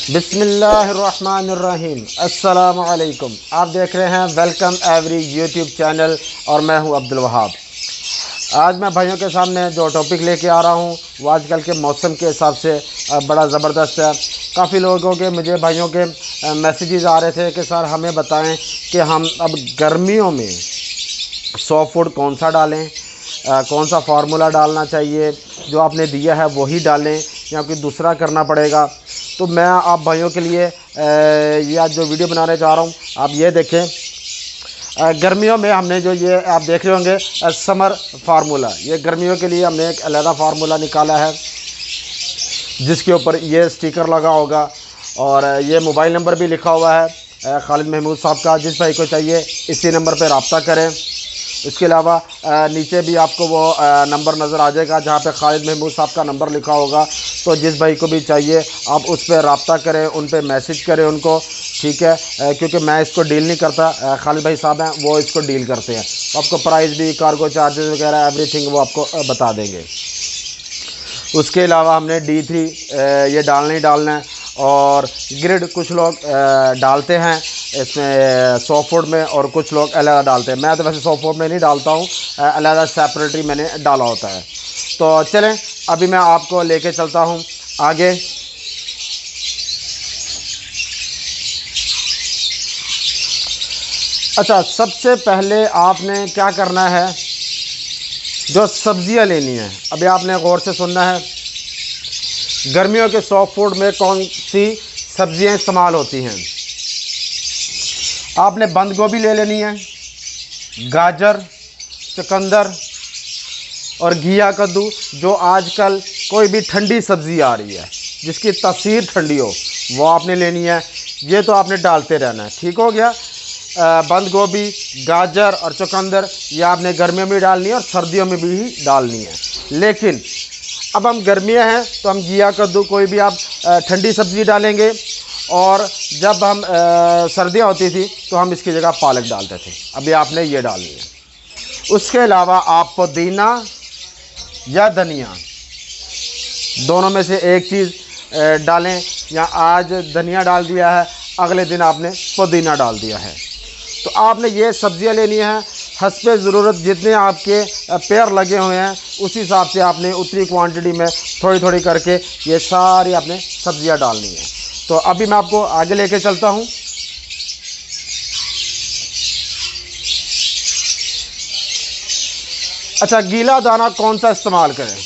बिस्मिल्लाहिर्रहमानिर्रहीम। अस्सलामु अलैकुम। आप देख रहे हैं वेलकम एवरी यूट्यूब चैनल और मैं हूं अब्दुल वहाब। आज मैं भाइयों के सामने जो टॉपिक लेके आ रहा हूं वो आजकल के मौसम के हिसाब से बड़ा ज़बरदस्त है। काफ़ी लोगों के मुझे भाइयों के मैसेजेस आ रहे थे कि सर हमें बताएं कि हम अब गर्मियों में सॉफ्ट फूड कौन सा डालें, कौन सा फार्मूला डालना चाहिए, जो आपने दिया है वही डालें या कोई दूसरा करना पड़ेगा। तो मैं आप भाइयों के लिए ये आज जो वीडियो बनाने जा रहा हूँ आप ये देखें। गर्मियों में हमने जो ये आप देख रहे होंगे समर फार्मूला, ये गर्मियों के लिए हमने एक अलग फार्मूला निकाला है जिसके ऊपर ये स्टिकर लगा होगा और ये मोबाइल नंबर भी लिखा हुआ है खालिद महमूद साहब का। जिस भाई को चाहिए इसी नंबर पर रब्ता करें। इसके अलावा नीचे भी आपको वो नंबर नज़र आ जाएगा जहाँ पे खालिद महमूद साहब का नंबर लिखा होगा। तो जिस भाई को भी चाहिए आप उस पर रब्ता करें, उन पे मैसेज करें उनको, ठीक है। क्योंकि मैं इसको डील नहीं करता, खालिद भाई साहब हैं वो इसको डील करते हैं। आपको प्राइस भी, कार्गो चार्जेस वगैरह एवरीथिंग वो आपको बता देंगे। उसके अलावा हमने D3 ये डालना ही डालना है। और ग्रिड कुछ लोग डालते हैं इसमें सॉफ्ट फूड में और कुछ लोग अलग डालते हैं। मैं तो वैसे सॉफ्ट फूड में नहीं डालता हूँ, अलग सेपरेटरी मैंने डाला होता है। तो चलें अभी मैं आपको लेके चलता हूँ आगे। अच्छा, सबसे पहले आपने क्या करना है, जो सब्जियां लेनी है अभी आपने गौर से सुनना है। गर्मियों के सॉफ्ट फूड में कौन सी सब्जियां इस्तेमाल होती हैं। आपने बंद गोभी ले लेनी है, गाजर, चुकंदर और घिया कद्दू, जो आजकल कोई भी ठंडी सब्ज़ी आ रही है जिसकी तासीर ठंडी हो वो आपने लेनी है। ये तो आपने डालते रहना है, ठीक हो गया। बंद गोभी, गाजर और चुकंदर ये आपने गर्मियों में डालनी है और सर्दियों में भी डालनी है। लेकिन अब हम गर्मियाँ हैं तो हम घिया कद्दू कोई भी आप ठंडी सब्ज़ी डालेंगे। और जब हम सर्दियाँ होती थी तो हम इसकी जगह पालक डालते थे। अभी आपने ये डालनी है। उसके अलावा आप पुदीना या धनिया दोनों में से एक चीज़ डालें, या आज धनिया डाल दिया है अगले दिन आपने पुदीना डाल दिया है। तो आपने ये सब्ज़ियाँ लेनी है हस्बे ज़रूरत, जितने आपके पेड़ लगे हुए हैं उसी हिसाब से आपने उतनी क्वांटिटी में थोड़ी थोड़ी करके ये सारी आपने सब्ज़ियाँ डालनी है। तो अभी मैं आपको आगे लेके चलता हूँ। अच्छा, गीला दाना कौन सा इस्तेमाल करें,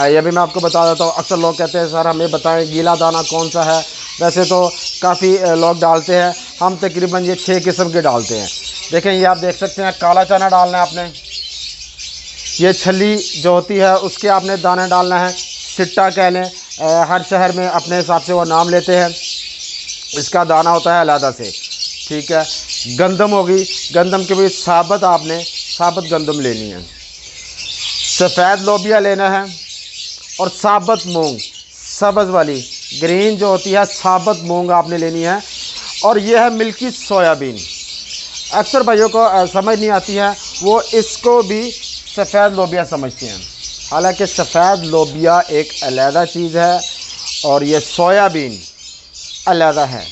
ये भी मैं आपको बता देता हूँ। अक्सर लोग कहते हैं सर हमें बताएं गीला दाना कौन सा है। वैसे तो काफ़ी लोग डालते हैं, हम तकरीबन ये 6 किस्म के डालते हैं। देखें ये आप देख सकते हैं, काला चना डालना है आपने, ये छली जो होती है उसके आपने दाना डालना है, सिट्टा कह लें, हर शहर में अपने हिसाब से वो नाम लेते हैं, इसका दाना होता है अलहदा से, ठीक है। गंदम होगी, गंदम के भी साबुत आपने साबुत गंदम लेनी है। सफ़ेद लोबिया लेना है और साबुत मूंग, सब्ज़ वाली ग्रीन जो होती है साबुत मूंग आपने लेनी है। और यह है मिल्की सोयाबीन। अक्सर भाइयों को समझ नहीं आती है, वो इसको भी सफ़ेद लोबिया समझते हैं, हालांकि सफ़ेद लोबिया एक अलहदा चीज़ है और ये सोयाबीन अलहदा है।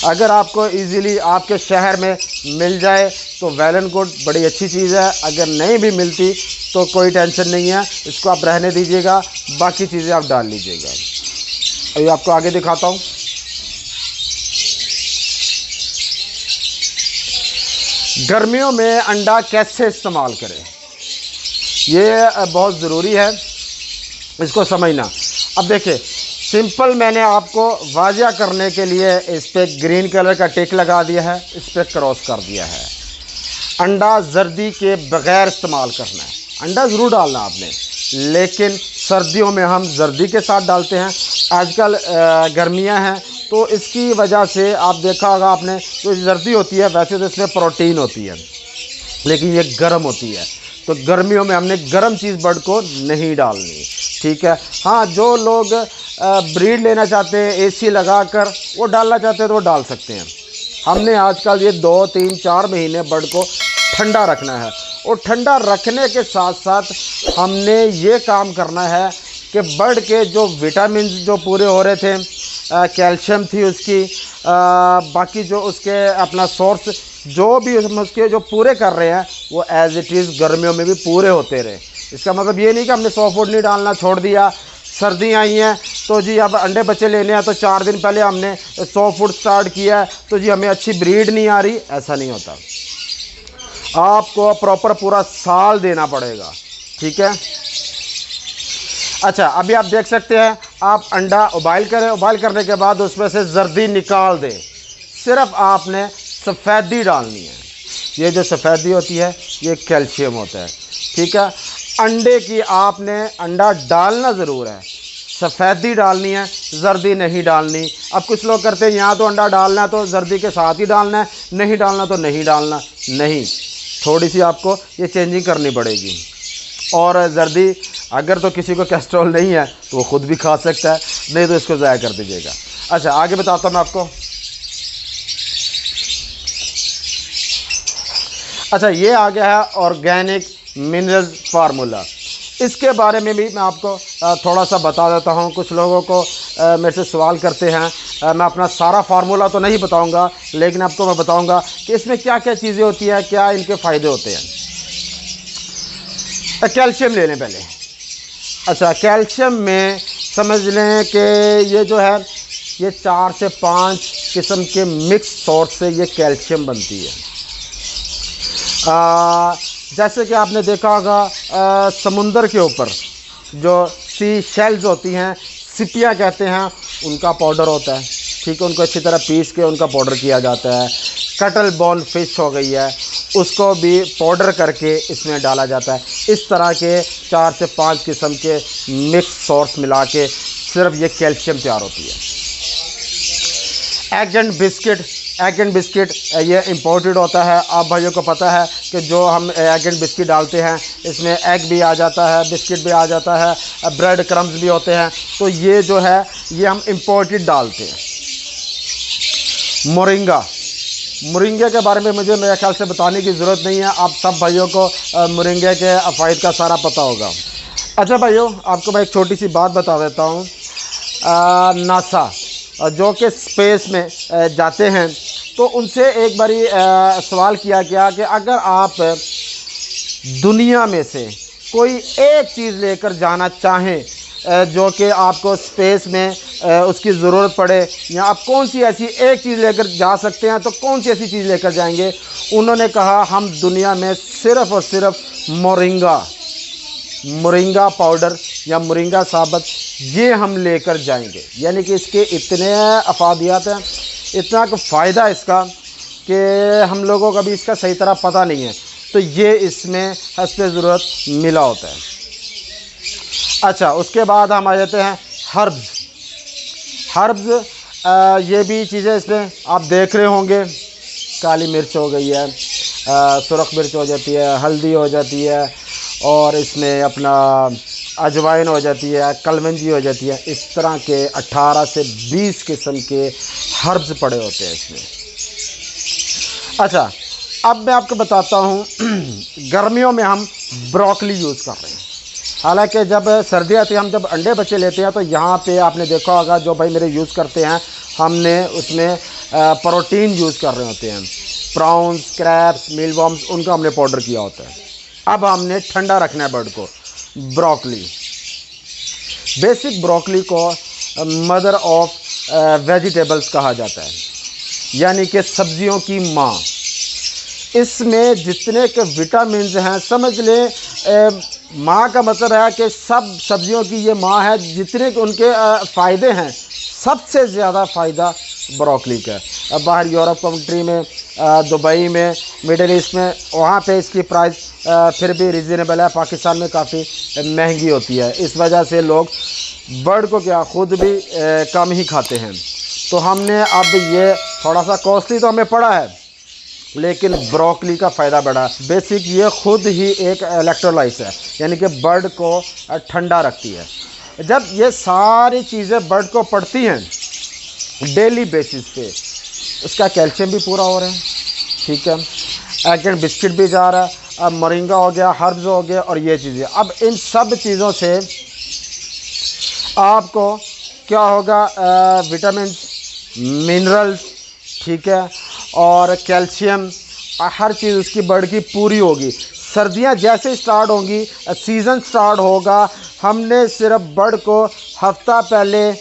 अगर आपको इजीली आपके शहर में मिल जाए तो वेल एंड गुड, बड़ी अच्छी चीज़ है। अगर नहीं भी मिलती तो कोई टेंशन नहीं है, इसको आप रहने दीजिएगा, बाकी चीज़ें आप डाल लीजिएगा। अभी आपको आगे दिखाता हूँ। गर्मियों में अंडा कैसे इस्तेमाल करें, ये बहुत ज़रूरी है इसको समझना। अब देखिए सिंपल, मैंने आपको वाज़िया करने के लिए इस पर ग्रीन कलर का टिक लगा दिया है, इस पर क्रॉस कर दिया है। अंडा जर्दी के बग़ैर इस्तेमाल करना है। अंडा ज़रूर डालना आपने, लेकिन सर्दियों में हम जर्दी के साथ डालते हैं। आजकल गर्मियां हैं तो इसकी वजह से आप देखा होगा आपने, तो जर्दी होती है वैसे तो इसमें प्रोटीन होती है लेकिन ये गर्म होती है। तो गर्मियों में हमने गर्म चीज़ बर्ड को नहीं डालनी, ठीक है। हाँ, जो लोग ब्रीड लेना चाहते हैं AC लगा कर वो डालना चाहते हैं तो वो डाल सकते हैं। हमने आजकल ये 2, 3, 4 महीने बर्ड को ठंडा रखना है और ठंडा रखने के साथ साथ हमने ये काम करना है कि बर्ड के जो विटामिन जो पूरे हो रहे थे, कैल्शियम थी उसकी, बाकी जो उसके अपना सोर्स जो भी उसके जो पूरे कर रहे हैं वो एज़ इट इज़ गर्मियों में भी पूरे होते रहे। इसका मतलब ये नहीं कि हमने 100 फूड नहीं डालना छोड़ दिया, सर्दी आई हैं तो जी अब अंडे बच्चे लेने हैं तो 4 दिन पहले हमने 100 फूड स्टार्ट किया है तो जी हमें अच्छी ब्रीड नहीं आ रही, ऐसा नहीं होता। आपको प्रॉपर पूरा साल देना पड़ेगा, ठीक है। अच्छा, अभी आप देख सकते हैं, आप अंडा उबाइल करें, उबाइल करने के बाद उसमें से जर्दी निकाल दें, सिर्फ आपने सफ़ेदी डालनी है। ये जो सफ़ेदी होती है ये कैल्शियम होता है, ठीक है। अंडे की आपने अंडा डालना ज़रूर है, सफ़ेदी डालनी है, जर्दी नहीं डालनी। अब कुछ लोग करते हैं यहाँ तो अंडा डालना है तो जर्दी के साथ ही डालना है, नहीं डालना तो नहीं डालना, नहीं, थोड़ी सी आपको ये चेंजिंग करनी पड़ेगी। और जर्दी अगर तो किसी को कोलेस्ट्रॉल नहीं है तो वो ख़ुद भी खा सकता है, नहीं तो इसको ज़ाया कर दीजिएगा। अच्छा, आगे बताता हूँ मैं आपको। अच्छा, ये आ गया है ऑर्गेनिक मिनरल फार्मूला। इसके बारे में भी मैं आपको थोड़ा सा बता देता हूँ। कुछ लोगों को मेरे से सवाल करते हैं, मैं अपना सारा फार्मूला तो नहीं बताऊँगा, लेकिन आपको मैं बताऊँगा कि इसमें क्या क्या चीज़ें होती हैं, क्या इनके फ़ायदे होते हैं। कैल्शियम ले लें पहले। अच्छा, कैल्शियम में समझ लें कि ये जो है ये 4 से 5 किस्म के मिक्स सोर्स से ये कैल्शियम बनती है। जैसे कि आपने देखा होगा समुंदर के ऊपर जो सी शेल्स होती हैं, सिपिया कहते हैं, उनका पाउडर होता है, ठीक है। उनको अच्छी तरह पीस के उनका पाउडर किया जाता है। कटल बोन फिश हो गई है, उसको भी पाउडर करके इसमें डाला जाता है। इस तरह के 4 से 5 किस्म के मिक्स सोर्स मिला के सिर्फ ये कैल्शियम तैयार होती है। एग एंड बिस्किट ये इम्पोर्टेड होता है। आप भाइयों को पता है कि जो हम एग एंड बिस्किट डालते हैं इसमें एग भी आ जाता है, बिस्किट भी आ जाता है, ब्रेड क्रम्स भी होते हैं, तो ये जो है ये हम इम्पोर्टेड डालते हैं। मोरिंगा के बारे में मुझे मेरे ख्याल से बताने की ज़रूरत नहीं है, आप सब भाइयों को मोरिंगा के फ़ायदे का सारा पता होगा। अच्छा भाइयों, आपको मैं एक छोटी सी बात बता देता हूँ। नासा जो कि स्पेस में जाते हैं तो उनसे एक बारी सवाल किया गया कि अगर आप दुनिया में से कोई एक चीज़ लेकर जाना चाहें जो कि आपको स्पेस में उसकी ज़रूरत पड़े, या आप कौन सी ऐसी एक चीज़ लेकर जा सकते हैं, तो कौन सी ऐसी चीज़ लेकर जाएंगे? उन्होंने कहा हम दुनिया में सिर्फ़ और सिर्फ मोरिंगा पाउडर या मोरिंगा साबत ये हम लेकर जाएंगे। यानी कि इसके इतने अफादियात हैं, इतना का फ़ायदा इसका कि हम लोगों का भी इसका सही तरह पता नहीं है, तो ये इसमें हस्ब ज़रूरत मिला होता है। अच्छा, उसके बाद हम आ जाते हैं हर्ब्स। ये भी चीज़ें इसमें आप देख रहे होंगे, काली मिर्च हो गई है, सुरख मिर्च हो जाती है, हल्दी हो जाती है, और इसमें अपना अजवाइन हो जाती है, कलमंजी हो जाती है। इस तरह के 18 से 20 किस्म के हर्ब्स पड़े होते हैं इसमें। अच्छा, अब मैं आपको बताता हूँ गर्मियों में हम ब्रोकली यूज़ कर रहे हैं। हालांकि जब सर्दी आती है, हम जब अंडे बच्चे लेते हैं तो यहाँ पे आपने देखा होगा, जो भाई मेरे यूज़ करते हैं, हमने उसमें प्रोटीन यूज़ कर रहे होते हैं, प्रॉन्स, क्रैब्स, मीलवॉर्म्स, उनका हमने पाउडर किया होता है। अब हमने ठंडा रखना है बर्ड को। ब्रोकली, बेसिक ब्रोकली को मदर ऑफ वेजिटेबल्स कहा जाता है, यानी कि सब्जियों की माँ। इसमें जितने के विटामिन्स हैं, समझ लें माँ का मतलब है कि सब सब्जियों की ये माँ है। जितने उनके फ़ायदे हैं, सबसे ज़्यादा फ़ायदा ब्रोकली का है। अब बाहर यूरोप कंट्री में, दुबई में, मिडिल ईस्ट में, वहाँ पे इसकी प्राइस फिर भी रिजनेबल है। पाकिस्तान में काफ़ी महंगी होती है, इस वजह से लोग बर्ड को क्या खुद भी कम ही खाते हैं। तो हमने अब ये थोड़ा सा कॉस्टली तो हमें पड़ा है, लेकिन ब्रोकली का फ़ायदा बड़ा। बेसिक ये खुद ही एक इलेक्ट्रोलाइट है, यानी कि बर्ड को ठंडा रखती है। जब ये सारी चीज़ें बर्ड को पड़ती हैं डेली बेसिस पे, उसका कैल्शियम भी पूरा हो रहा है, ठीक है। एग एंड बिस्किट भी जा रहा है, अब मोरिंगा हो गया, हर्ब्स हो गए, और ये चीज़ें। अब इन सब चीज़ों से आपको क्या होगा, विटामिन, मिनरल्स, ठीक है, और कैल्शियम, हर चीज़ उसकी बर्ड की पूरी होगी। सर्दियां जैसे स्टार्ट होंगी, सीज़न स्टार्ट होगा, हमने सिर्फ बर्ड को हफ्ता पहले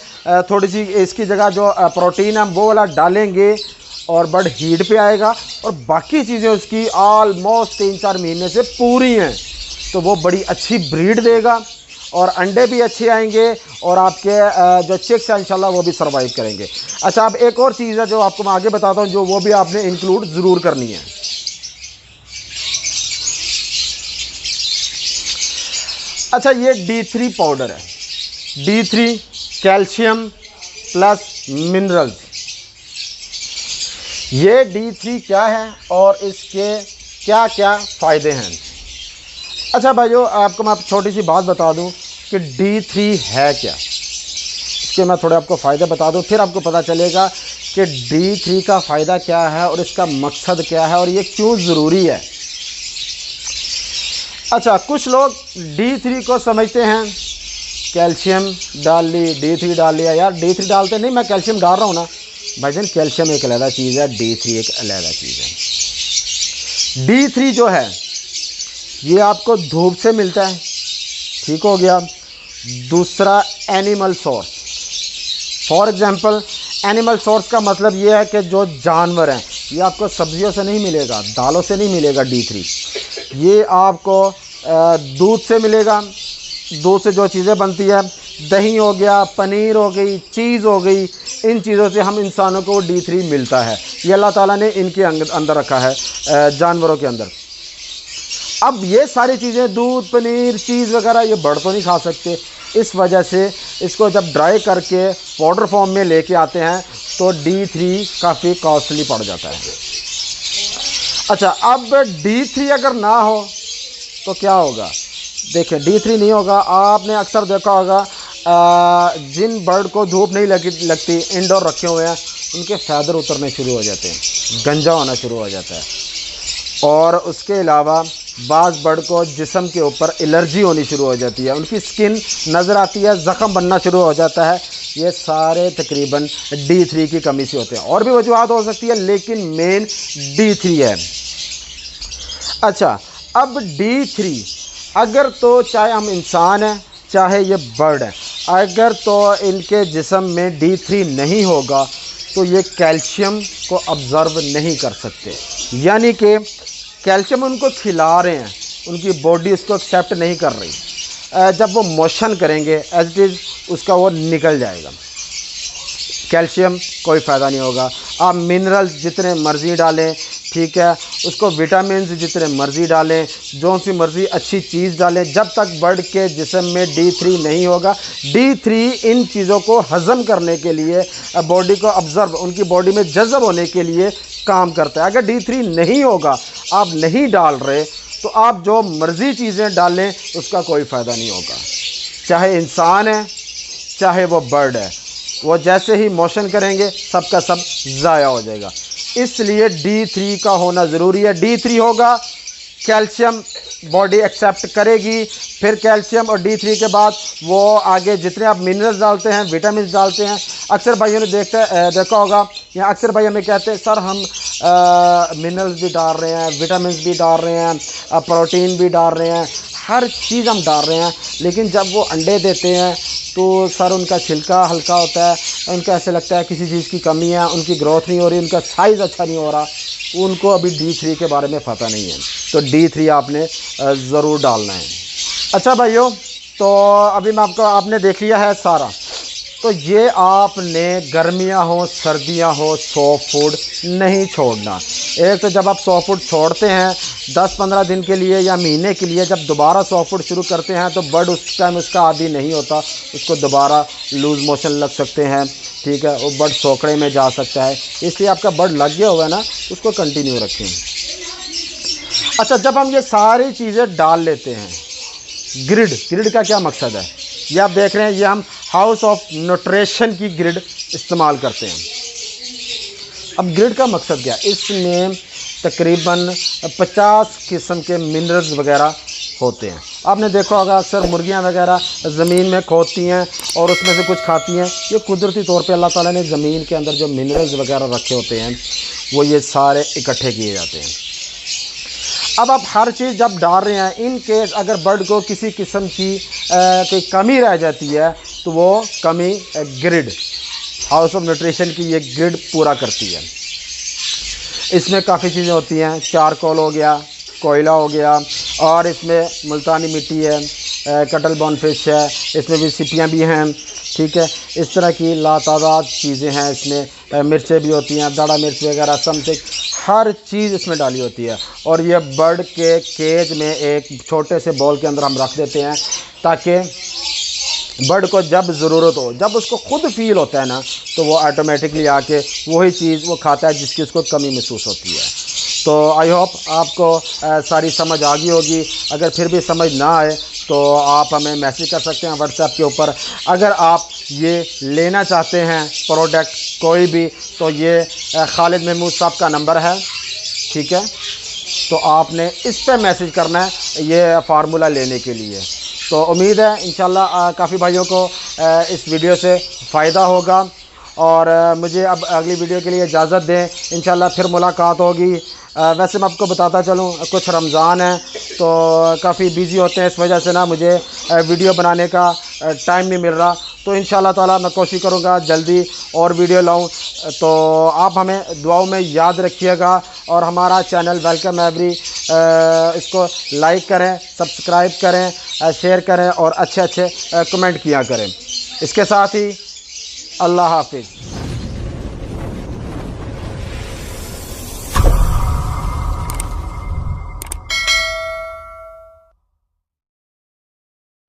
थोड़ी सी इसकी जगह जो प्रोटीन हम वो वाला डालेंगे और बर्ड हीट पे आएगा, और बाकी चीज़ें उसकी ऑलमोस्ट 3-4 महीने से पूरी हैं, तो वो बड़ी अच्छी ब्रीड देगा और अंडे भी अच्छे आएंगे, और आपके जो चिक्स हैं इंशाल्लाह वो भी सर्वाइव करेंगे। अच्छा, अब एक और चीज़ है जो आपको मैं आगे बताता हूँ, जो वो भी आपने इंक्लूड ज़रूर करनी है। अच्छा, ये D3 पाउडर है, D3 कैल्शियम प्लस मिनरल्स। ये D3 क्या है और इसके क्या क्या फ़ायदे हैं। अच्छा भाइयों, आपको मैं छोटी सी बात बता दूं कि D3 है क्या, इसके मैं थोड़े आपको फ़ायदे बता दूं, फिर आपको पता चलेगा कि D3 का फ़ायदा क्या है और इसका मकसद क्या है और ये क्यों ज़रूरी है। अच्छा, कुछ लोग D3 को समझते हैं कैल्शियम डाल ली, D3 डाल लिया, यार D3 डालते नहीं, मैं कैल्शियम डाल रहा हूँ ना। भाईजान, कैल्शियम एक अलग चीज़ है, D3 एक अलग चीज़ है। D3 जो है ये आपको धूप से मिलता है, ठीक हो गया। दूसरा, animal source, for example animal source का मतलब ये है कि जो जानवर हैं, ये आपको सब्जियों से नहीं मिलेगा, दालों से नहीं मिलेगा D3, ये आपको दूध से मिलेगा। दूध से जो चीज़ें बनती है, दही हो गया, पनीर हो गई, चीज़ हो गई, इन चीज़ों से हम इंसानों को D3 मिलता है। ये अल्लाह ताला ने इनके अंदर रखा है, जानवरों के अंदर। अब ये सारी चीज़ें, दूध, पनीर, चीज़ वगैरह, ये बर्ड तो नहीं खा सकते, इस वजह से इसको जब ड्राई करके पाउडर फॉर्म में लेके आते हैं तो D3 काफ़ी कॉस्टली पड़ जाता है। अच्छा, अब D3 अगर ना हो तो क्या होगा। देखिए, D3 नहीं होगा, आपने अक्सर देखा होगा जिन बर्ड को धूप नहीं लगती, इंडोर रखे हुए हैं, उनके फैदर उतरने शुरू हो जाते हैं, गंजा होना शुरू हो जाता है, और उसके अलावा बाज़ बर्ड को जिस्म के ऊपर एलर्जी होनी शुरू हो जाती है, उनकी स्किन नज़र आती है, ज़ख़म बनना शुरू हो जाता है। ये सारे तकरीबन D3 की कमी से होते हैं, और भी वजूहत हो सकती है, लेकिन मेन D3 है। अच्छा, अब D3 अगर तो चाहे हम इंसान हैं चाहे ये बर्ड है, अगर तो इनके जिस्म में D3 नहीं होगा तो ये कैल्शियम को ऑब्ज़र्व नहीं कर सकते, यानी कि कैल्शियम उनको खिला रहे हैं, उनकी बॉडी उसको एक्सेप्ट नहीं कर रही। जब वो मोशन करेंगे एज इट इज़ उसका वो निकल जाएगा, कैल्शियम कोई फ़ायदा नहीं होगा। आप मिनरल्स जितने मर्ज़ी डालें, ठीक है, उसको विटामिन जितने मर्ज़ी डालें, जो सी मर्ज़ी अच्छी चीज़ डालें, जब तक बर्ड के जिस्म में D3 नहीं होगा। D3 इन चीज़ों को हज़म करने के लिए, बॉडी को ऑब्ज़र्व, उनकी बॉडी में जज़ब होने के लिए काम करता है। अगर D3 नहीं होगा, आप नहीं डाल रहे, तो आप जो मर्ज़ी चीज़ें डालें उसका कोई फ़ायदा नहीं होगा, चाहे इंसान है चाहे वो बर्ड है, वो जैसे ही मोशन करेंगे सबका सब ज़ाया हो जाएगा। इसलिए D3 का होना ज़रूरी है। D3 होगा, कैल्शियम बॉडी एक्सेप्ट करेगी, फिर कैल्शियम और D3 के बाद वो आगे जितने आप मिनरल्स डालते हैं, विटामिन डालते हैं। अक्सर भाइयों ने देखा होगा, या अक्सर भाई हमें कहते हैं सर हम मिनरल्स भी डाल रहे हैं, विटामिन भी डाल रहे हैं, प्रोटीन भी डाल रहे हैं, हर चीज़ हम डाल रहे हैं, लेकिन जब वो अंडे देते हैं तो सर उनका छिलका हल्का होता है, उनका ऐसे लगता है किसी चीज़ की कमी है, उनकी ग्रोथ नहीं हो रही, उनका साइज़ अच्छा नहीं हो रहा, उनको अभी D3 के बारे में पता नहीं है, तो D3 आपने ज़रूर डालना है। अच्छा भाइयों, तो अभी मैं आपने देख लिया है सारा, तो ये आपने गर्मियाँ हो सर्दियाँ हो सॉफ्ट फूड नहीं छोड़ना। एक तो जब आप सॉफ्ट फूड छोड़ते हैं 10-15 दिन के लिए या महीने के लिए, जब दोबारा सॉफ्ट फूड शुरू करते हैं तो बर्ड उस टाइम उसका आदी नहीं होता, उसको दोबारा लूज़ मोशन लग सकते हैं, ठीक है, वो बर्ड सोकड़े में जा सकता है। इसलिए आपका बर्ड लग गया हुआ है ना, उसको कंटिन्यू रखें। अच्छा, जब हम ये सारी चीज़ें डाल लेते हैं, ग्रिड का क्या मकसद है, ये आप देख रहे हैं, ये हम हाउस ऑफ न्यूट्रिशन की ग्रिड इस्तेमाल करते हैं। अब ग्रिड का मकसद क्या है, इसमें तकरीबन 50 किस्म के मिनरल्स वगैरह होते हैं। आपने देखा होगा अक्सर मुर्गियां वगैरह ज़मीन में खोदती हैं और उसमें से कुछ खाती हैं। ये कुदरती तौर पे अल्लाह ताला ने ज़मीन के अंदर जो मिनरल्स वगैरह रखे होते हैं वो ये सारे इकट्ठे किए जाते हैं। अब आप हर चीज़ जब डाल रहे हैं, इन केस अगर बर्ड को किसी किस्म की कोई कमी रह जाती है तो वो कमी ग्रिड हाउस ऑफ न्यूट्रिशन की ये ग्रिड पूरा करती है। इसमें काफ़ी चीज़ें होती हैं, चारकोल हो गया, कोयला हो गया, और इसमें मुल्तानी मिट्टी है, कटल बॉन फिश है, इसमें भी सिपियाँ भी हैं, ठीक है। इस तरह की लातादाद चीज़ें हैं इसमें, मिर्चें भी होती हैं, दाड़ा मिर्च वगैरह, समथिंग हर चीज़ इसमें डाली होती है। और ये बर्ड के केज में एक छोटे से बॉल के अंदर हम रख देते हैं ताकि बर्ड को जब ज़रूरत हो, जब उसको खुद फील होता है ना, तो वो ऑटोमेटिकली आके वही चीज़ वो खाता है जिसकी उसको कमी महसूस होती है। तो आई होप आपको सारी समझ आ गई होगी। अगर फिर भी समझ ना आए तो आप हमें मैसेज कर सकते हैं व्हाट्सएप के ऊपर। अगर आप ये लेना चाहते हैं प्रोडक्ट कोई भी, तो ये खालिद महमूद साहब का नंबर है, ठीक है। तो आपने इस पर मैसेज करना है ये फार्मूला लेने के लिए। तो उम्मीद है इंशाल्लाह काफ़ी भाइयों को इस वीडियो से फ़ायदा होगा। और मुझे अब अगली वीडियो के लिए इजाज़त दें, इंशाल्लाह फिर मुलाकात होगी। वैसे मैं आपको बताता चलूँ, कुछ रमज़ान है तो काफ़ी बिज़ी होते हैं, इस वजह से ना मुझे वीडियो बनाने का टाइम नहीं मिल रहा। तो इंशाल्लाह ताला मैं कोशिश करूँगा जल्दी और वीडियो लाऊँ। तो आप हमें दुआओं में याद रखिएगा और हमारा चैनल वेलकम एवरी इसको लाइक करें, सब्सक्राइब करें, शेयर करें और अच्छे अच्छे कमेंट किया करें। इसके साथ ही अल्लाह हाफिज़।